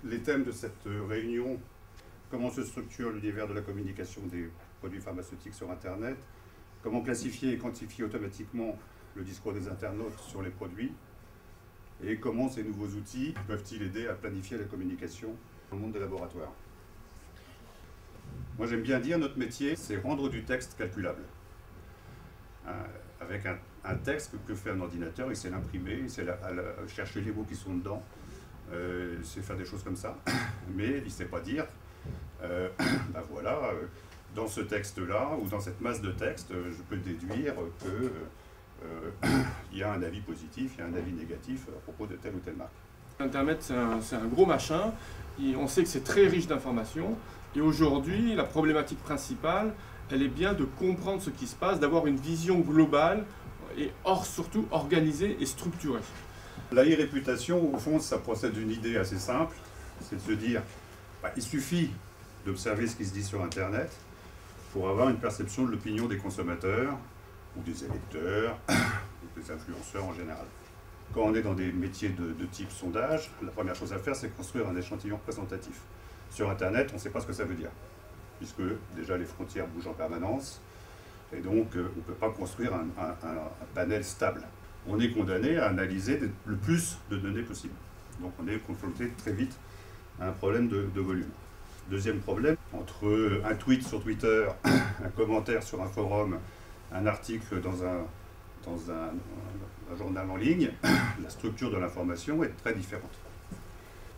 les thèmes de cette réunion, comment se structure l'univers de la communication des produits pharmaceutiques sur Internet, comment classifier et quantifier automatiquement le discours des internautes sur les produits, et comment ces nouveaux outils peuvent-ils aider à planifier la communication dans le monde des laboratoires. Moi j'aime bien dire, notre métier, c'est rendre du texte calculable. Avec un texte que fait un ordinateur, il sait l'imprimer, il sait chercher les mots qui sont dedans, il sait faire des choses comme ça, mais il ne sait pas dire, ben voilà, dans ce texte-là, ou dans cette masse de texte, je peux déduire qu'il y a un avis positif, il y a un avis négatif à propos de telle ou telle marque. Internet, c'est un gros machin, on sait que c'est très riche d'informations, et aujourd'hui, la problématique principale, elle est bien de comprendre ce qui se passe, d'avoir une vision globale et surtout organisée et structurée. La e-réputation, au fond, ça procède d'une idée assez simple, c'est de se dire, il suffit d'observer ce qui se dit sur Internet pour avoir une perception de l'opinion des consommateurs, ou des électeurs, ou des influenceurs en général. Quand on est dans des métiers de type sondage, la première chose à faire, c'est construire un échantillon représentatif. Sur Internet, on ne sait pas ce que ça veut dire, puisque déjà les frontières bougent en permanence, et donc on ne peut pas construire un panel stable. On est condamné à analyser le plus de données possible. Donc on est confronté très vite à un problème de volume. Deuxième problème, entre un tweet sur Twitter, un commentaire sur un forum, un article dans un journal en ligne, la structure de l'information est très différente.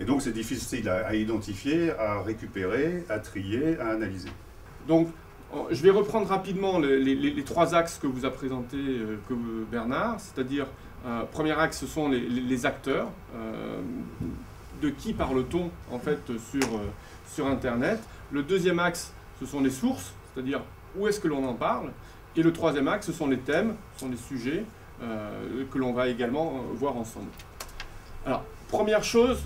Et donc c'est difficile à identifier, à récupérer, à trier, à analyser. Donc je vais reprendre rapidement les trois axes que vous a présentés Bernard, c'est-à-dire premier axe, ce sont les acteurs. De qui parle-t-on en fait sur Internet? Le deuxième axe, ce sont les sources, c'est-à-dire où est-ce que l'on en parle? Et le troisième axe, ce sont les thèmes, ce sont les sujets que l'on va également voir ensemble. Alors, première chose,